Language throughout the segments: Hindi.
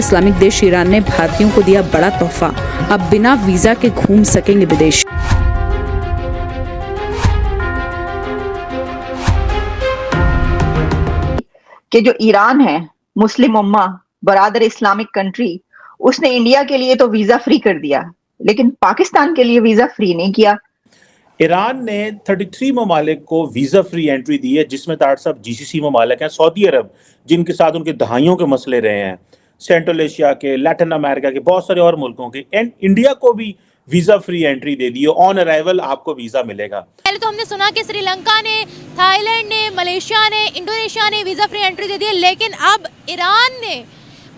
इस्लामिक देश ईरान ने भारतीयों को दिया बड़ा तोहफा, अब बिना वीजा के घूम सकेंगे विदेश। कि जो ईरान है, मुस्लिम उम्मा, बरादर इस्लामिक कंट्री, उसने इंडिया के लिए तो वीजा फ्री कर दिया, लेकिन पाकिस्तान के लिए वीजा फ्री नहीं किया। ईरान ने 33 ममालिक को वीजा फ्री एंट्री दी है, जिसमें डॉक्टर साहब जीसीसी ममालिक हैं, सऊदी अरब जिनके साथ उनके दहाइयों के मसले रहे हैं, सेंट्रल एशिया के, लैटिन अमेरिका के, बहुत सारे और मुल्कों के, एंड इंडिया को भी वीजा फ्री एंट्री दे दी है। ऑन अराइवल आपको वीजा मिलेगा। पहले तो हमने सुना कि श्रीलंका ने, थाईलैंड ने, मलेशिया ने, इंडोनेशिया ने वीजा फ्री एंट्री दे दी है, लेकिन अब ईरान ने,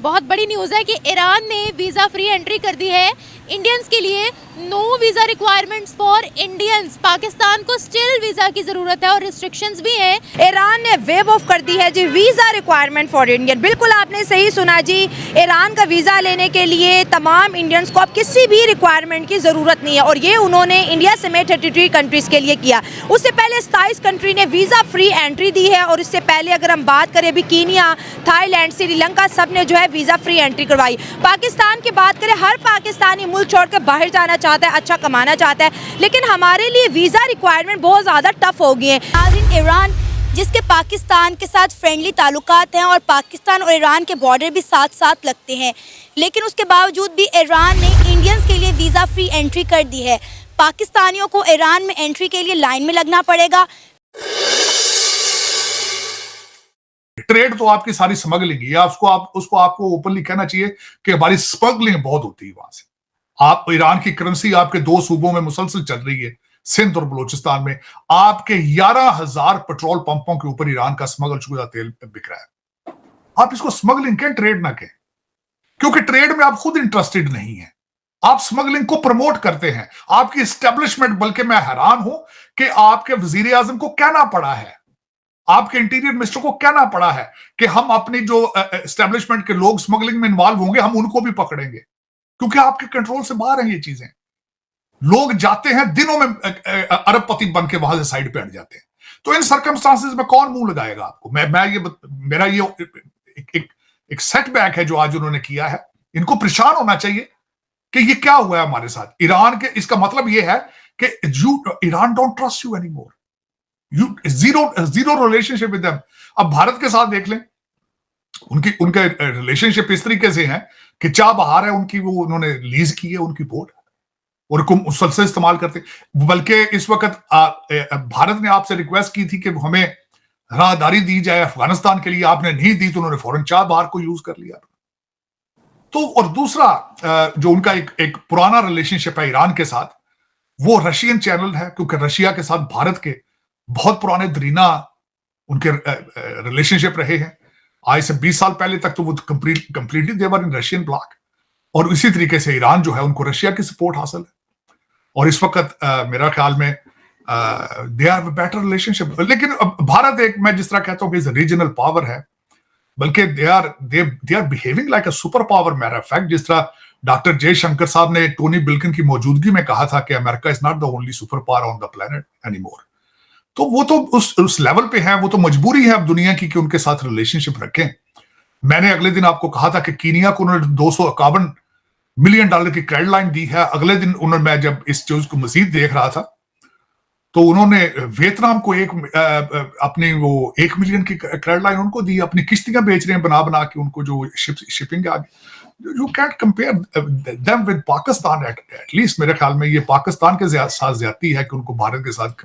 बहुत बड़ी न्यूज़ है कि ईरान ने वीजा फ्री एंट्री कर दी है इंडियंस के लिए। No visa requirements for Indians. Pakistan को स्टिल वीजा की जरूरत है और रिस्ट्रिक्शंस भी हैं। ईरान ने वेव ऑफ कर दी है जी वीजा रिक्वायरमेंट फॉर इंडियन। बिल्कुल आपने सही सुना जी, ईरान का वीजा लेने के लिए तमाम इंडियंस को अब किसी भी रिक्वायरमेंट की जरूरत नहीं है, और ये उन्होंने इंडिया समेत 33 कंट्रीज के लिए किया। उससे पहले 27 कंट्री ने वीजा फ्री एंट्री दी है, और इससे पहले अगर हम बात करें अभी कीनिया, थाईलैंड, श्रीलंका, सब ने जो है वीजा फ्री एंट्री करवाई। पाकिस्तान की बात करें, हर पाकिस्तानी मुल्क छोड़कर बाहर जाना चाहता है, अच्छा कमाना चाहता है, लेकिन हमारे लिए वीजा रिक्वायरमेंट बहुत ज्यादा टफ हो गई है। ईरान जिसके पाकिस्तान के साथ फ्रेंडली ताल्लुकात हैं और पाकिस्तान और ईरान के बॉर्डर भी साथ साथ लगते हैं, लेकिन उसके बावजूद भी ईरान ने इंडियंस के लिए वीजा फ्री एंट्री कर दी है। पाकिस्तानियों को ईरान में एंट्री के लिए लाइन में लगना पड़ेगा। ट्रेड तो आपकी सारी स्मगलिंग है, उसको आपको ओपनली कहना चाहिए कि हमारी स्मगलिंग बहुत होती है। वहां से आप ईरान की करेंसी आपके 2 सूबों में मुसलसल चल रही है, सिंध और बलूचिस्तान में। आपके 11,000 पेट्रोल पंपों के ऊपर ईरान का स्मगल शुदा तेल बिक रहा है। आप इसको स्मगलिंग कहें, ट्रेड ना कहें, क्योंकि ट्रेड में आप खुद इंटरेस्टेड नहीं है, आप स्मगलिंग को प्रमोट करते हैं। आपकी एस्टेब्लिशमेंट, बल्कि मैं हैरान हूं कि आपके वजीर आजम को कहना पड़ा है, आपके इंटीरियर मिनिस्टर को कहना पड़ा है कि हम अपनी जो एस्टेब्लिशमेंट के लोग स्मगलिंग में इन्वॉल्व होंगे, हम उनको भी पकड़ेंगे, क्योंकि आपके कंट्रोल से बाहर हैं ये चीजें। लोग जाते हैं दिनों में अरबपति बन के वहां से साइड पे हट जाते हैं। तो इन सर्कमस्टांसेस में कौन मुंह लगाएगा आपको? मेरा ये एक सेटबैक है जो आज उन्होंने किया है। इनको परेशान होना चाहिए कि ये क्या हुआ है हमारे साथ ईरान के। इसका मतलब ये है कि Iran don't trust you anymore, zero relationship with them. अब भारत के साथ देख लें, उनके रिलेशनशिप इस तरीके से है कि चाबहार है उनकी, वो उन्होंने लीज की है उनकी बोट, और उनको मुसलसल इस्तेमाल करते। बल्कि इस वक्त भारत ने आपसे रिक्वेस्ट की थी कि हमें राहदारी दी जाए अफगानिस्तान के लिए, आपने नहीं दी तो उन्होंने फौरन चाबहार को यूज कर लिया। तो और दूसरा जो उनका एक पुराना रिलेशनशिप है ईरान के साथ, वो रशियन चैनल है, क्योंकि रशिया के साथ भारत के बहुत पुराने दरीना उनके रिलेशनशिप रहे हैं। आज से 20 साल पहले तक तो वो completely they were in Russian bloc, और इसी तरीके से ईरान जो है उनको रशिया की सपोर्ट हासिल है, और इस वक्त मेरा ख्याल में दे आर बेटर रिलेशनशिप। लेकिन भारत एक, मैं जिस तरह कहता हूं कि रीजनल पावर है, बल्कि they are behaving like a superpower. Matter of fact, जिस तरह डॉक्टर जयशंकर साहब ने टोनी बिल्किन की मौजूदगी में कहा था कि America is not the only super power on the planet anymore, तो वो तो उस लेवल पे है, वो तो मजबूरी है अब दुनिया की कि उनके साथ रिलेशनशिप रखें। मैंने अगले दिन आपको कहा था कि कीनिया को उन्होंने $251 मिलियन की क्रेडिट लाइन दी है। अगले दिन उन्होंने, मैं जब इस चीज को मजीद देख रहा था, तो उन्होंने वियतनाम को अपनी वो 1 मिलियन की क्रेडिट लाइन उनको दी। अपनी किश्तियां बेच रहे हैं बना के उनको, जो शिपिंग आगे। You can't compare them with Pakistan. At least मेरे ख्याल में ये पाकिस्तान के साथ ज्यादती है कि उनको भारत के साथ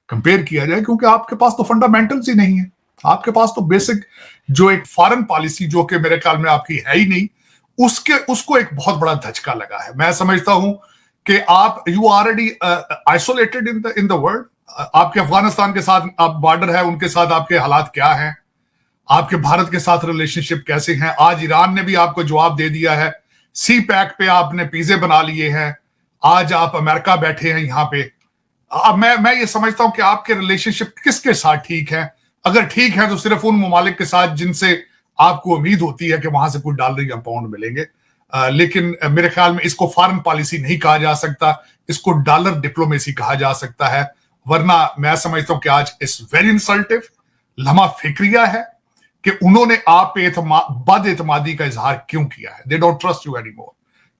कंपेयर किया जाए, क्योंकि आपके पास तो फंडामेंटल्स ही नहीं है। आपके पास तो बेसिक जो एक फॉरेन पॉलिसी, जो कि मेरे ख्याल में आपकी है ही नहीं, उसको एक बहुत बड़ा धचका लगा है। मैं समझता हूं कि आप you already isolated in the world. आपके अफगानिस्तान के साथ आप बॉर्डर है, उनके साथ आपके हालात क्या हैं, आपके भारत के साथ रिलेशनशिप कैसे हैं। आज ईरान ने भी आपको जवाब दे दिया है, सी पैक पे आपने पिज़्ज़े बना लिए हैं, आज आप अमेरिका बैठे हैं यहाँ पे। अब मैं ये समझता हूं कि आपके रिलेशनशिप किसके साथ ठीक है। अगर ठीक है तो सिर्फ उन ममालिक के साथ जिनसे आपको उम्मीद होती है कि वहां से कोई $1 या पाउंड मिलेंगे। लेकिन मेरे ख्याल में इसको फॉरेन पॉलिसी नहीं कहा जा सकता, इसको डॉलर डिप्लोमेसी कहा जा सकता है। वरना मैं समझता हूं कि आज इट्स वेरी इंसल्टिव, लम्हा फिक्रिया है कि उन्होंने आप पे बद एतमादी का इजहार क्यों किया है। They don't trust you any more.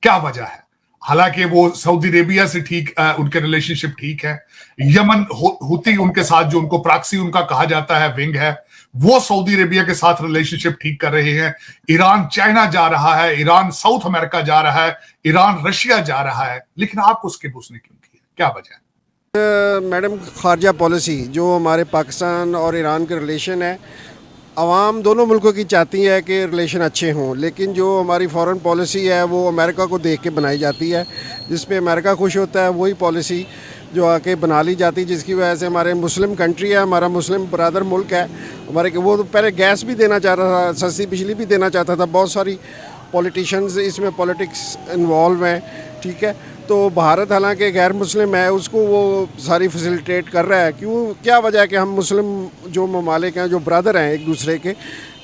क्या वजह है? हालांकि वो सऊदी अरेबिया से ठीक उनके रिलेशनशिप ठीक है, यमन हुती उनके साथ जो उनको प्रॉक्सी उनका कहा जाता है विंग है, वो सऊदी अरेबिया के साथ रिलेशनशिप ठीक कर रहे हैं। ईरान चाइना जा रहा है, ईरान साउथ अमेरिका जा रहा है, ईरान रशिया जा रहा है, लेकिन आप उसके उसने क्यों किया? क्या वजह है? मैडम, खारजा पॉलिसी जो हमारे पाकिस्तान और ईरान के रिलेशन है, आवाम दोनों मुल्कों की चाहती है कि रिलेशन अच्छे हों, लेकिन जो हमारी फॉरेन पॉलिसी है वो अमेरिका को देख के बनाई जाती है, जिसपे अमेरिका खुश होता है वही पॉलिसी जो आके बना ली जाती है, जिसकी वजह से हमारे मुस्लिम कंट्री है, हमारा मुस्लिम बरादर मुल्क है हमारे, वो तो पहले गैस भी देना चाह रहा था, सस्ती बिजली भी देना चाहता था, बहुत सारी पॉलिटिशियंस इसमें पॉलिटिक्स इन्वॉल्व हैं, ठीक है। तो भारत हालांकि गैर मुस्लिम है, उसको वो सारी फैसिलिटेट कर रहा है। क्यों, क्या वजह है कि हम मुस्लिम जो ममालिक हैं, जो ब्रदर हैं एक दूसरे के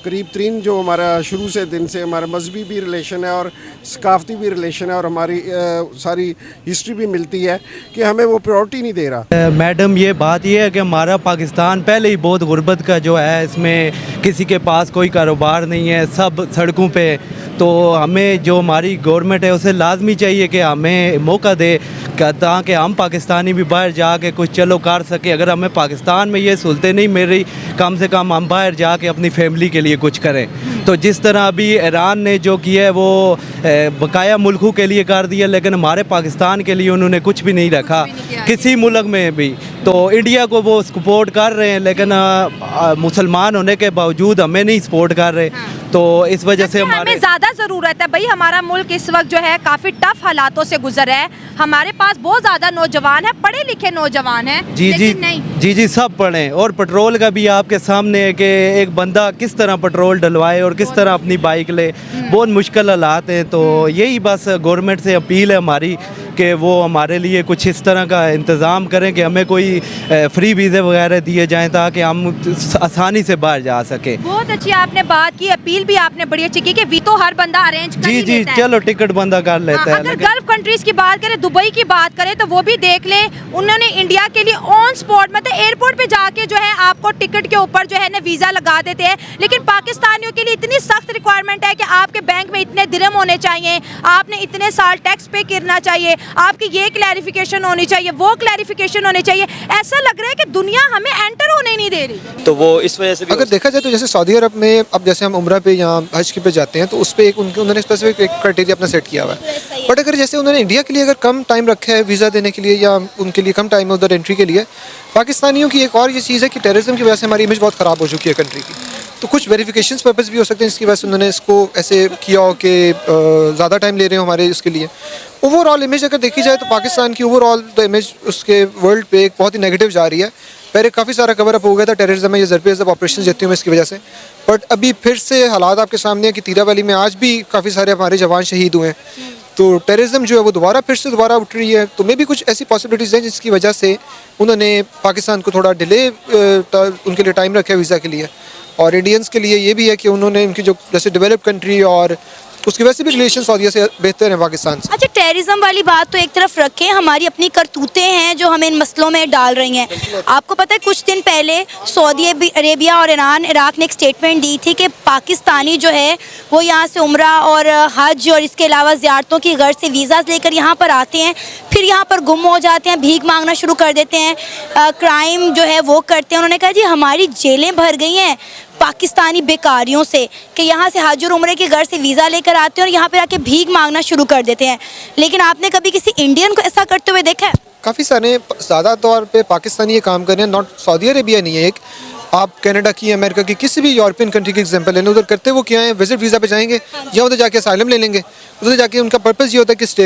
करीब तरीन, जो हमारा शुरू से दिन से हमारा मजहबी भी रिलेशन है और सकाफती भी रिलेशन है और हमारी सारी हिस्ट्री भी मिलती है, कि हमें वो प्रायोरिटी नहीं दे रहा। मैडम, ये बात ये है कि हमारा पाकिस्तान पहले ही बहुत गुर्बत का जो है, इसमें किसी के पास कोई कारोबार नहीं है, सब सड़कों पे। तो हमें जो हमारी गवर्नमेंट है उसे लाजमी चाहिए कि हमें मौका दे ताकि हम पाकिस्तानी भी बाहर जाके कुछ चलो कर सके। अगर हमें पाकिस्तान में ये सहूलतें नहीं मिल रही, कम से कम हम बाहर जाके अपनी फैमिली के लिए कुछ करें। तो जिस तरह अभी ईरान ने जो किया है वो बकाया मुल्कों के लिए कर दिया, लेकिन हमारे पाकिस्तान के लिए उन्होंने कुछ भी नहीं रखा किसी मुल्क में भी। तो इंडिया को वो सपोर्ट कर रहे हैं, लेकिन मुसलमान होने के बावजूद हमें नहीं सपोर्ट कर रहे। तो इस वजह से हमें ज़्यादा ज़रूरत है भाई, हमारा मुल्क इस वक्त जो है काफ़ी टफ हालातों से गुजर रहा है, हमारे पास बहुत ज़्यादा नौजवान है, पढ़े लिखे नौजवान हैं। जी सब पढ़े। और पेट्रोल का भी आपके सामने है कि एक बंदा किस तरह पेट्रोल डलवाए और किस तरह अपनी बाइक ले, बहुत मुश्किल हालात हैं। तो यही बस गवर्नमेंट से अपील है हमारी कि वो हमारे लिए कुछ इस तरह का इंतज़ाम करें कि हमें कोई फ्री वीज़े वगैरह दिए जाएं ताकि हम आसानी से बाहर जा सके। बहुत अच्छी आपने बात की, अपील भी आपने बड़ी अच्छी की कि वीटो हर बंदा अरेंज कर जी चलो टिकट बंदा कर लेता है। अगर गल्फ कंट्रीज की बात करें, दुबई की बात करें, तो वो भी देख ले, उन्होंने इंडिया के लिए ऑन स्पॉट मतलब एयरपोर्ट पे जाके जो है आपको टिकट के ऊपर जो है ना वीज़ा लगा देते हैं। लेकिन पाकिस्तानियों के लिए इतनी सख्त रिक्वायरमेंट है कि आपके बैंक में इतने दिरहम होने चाहिए, आपने इतने साल टैक्स पे करना चाहिए, आपकी ये क्लैरिफिकेशन होनी चाहिए, वो क्लैरिफिकेशन होनी चाहिए। ऐसा लग रहा है कि दुनिया हमें एंटर होने नहीं दे रही। तो वो इस वजह से भी अगर देखा जाए तो जैसे सऊदी अरब में अब जैसे हम उम्रा पे या हज पे जाते हैं तो उस पर एक उन्होंने स्पेसिफिक एक क्राइटेरिया अपना सेट किया हुआ है। बट अगर जैसे उन्होंने इंडिया के लिए अगर कम टाइम रखा है वीज़ा देने के लिए या उनके लिए कम टाइम है उधर एंट्री के लिए, पाकिस्तानियों की एक और ये चीज़ है कि टेररिज्म की वजह से हमारी इमेज बहुत ख़राब हो चुकी है कंट्री की। तो कुछ वेरिफिकेशन पर्पस भी हो सकते हैं जिसकी वजह से उन्होंने इसको ऐसे किया हो कि ज़्यादा टाइम ले रहे हो हमारे इसके लिए। ओवरऑल इमेज अगर देखी जाए तो पाकिस्तान की ओवरऑल तो इमेज उसके वर्ल्ड पे एक बहुत ही नेगेटिव जा रही है। पहले काफ़ी सारा कवर अप हो गया था टेररिज्म में, ये ज़रब ऑपरेशन देती हूँ मैं इसकी वजह से, बट अभी फिर से हालात आपके सामने है कि तीरा वैली में आज भी काफ़ी सारे हमारे जवान शहीद हुए हैं। तो टेररिज्म जो है वो फिर से दोबारा उठ रही है। तो मे भी कुछ ऐसी पॉसिबिलिटीज़ हैं जिसकी वजह से उन्होंने पाकिस्तान को थोड़ा डिले उनके लिए टाइम रखा है वीज़ा के लिए। और इंडियंस के लिए ये भी है कि उन्होंने उनकी जो जैसे डेवलप कंट्री और उसकी वजह से भी रिलेशन सऊदीया से बेहतर है पाकिस्तान से। अच्छा, टेररिज्म वाली बात तो एक तरफ रखें, हमारी अपनी करतूतें हैं जो हमें इन मसलों में डाल रही हैं। आपको पता है कुछ दिन पहले सऊदी अरेबिया और इराक ने एक स्टेटमेंट दी थी कि पाकिस्तानी जो है वो यहाँ से उम्रा और हज और इसके अलावा ज़ियारतों की गर्ज से वीज़ाज़ लेकर यहाँ पर आते हैं, फिर यहाँ पर गुम हो जाते हैं, भीख मांगना शुरू कर देते हैं, क्राइम जो है वो करते हैं। उन्होंने कहा जी हमारी जेलें भर गई हैं पाकिस्तानी बेकारियों से कि यहाँ से हज और उम्रे के घर से वीज़ा लेकर आते हैं और यहाँ पे आके भीख मांगना शुरू कर देते हैं। लेकिन आपने कभी किसी इंडियन को ऐसा करते हुए देखा है? काफ़ी सारे ज़्यादा तौर पे पाकिस्तानी ये काम कर रहे हैं, नॉट सऊदी अरेबिया नहीं है। एक आप कनाडा की, अमेरिका की, किसी भी यूरोपियन कंट्री की एग्जांपल लें, उधर करते वो क्या है, विजिट वीज़ा पे जाएंगे या उधर जाके असाइलम ले लेंगे। उधर जाके उनका पर्पस ये होता है कि स्टे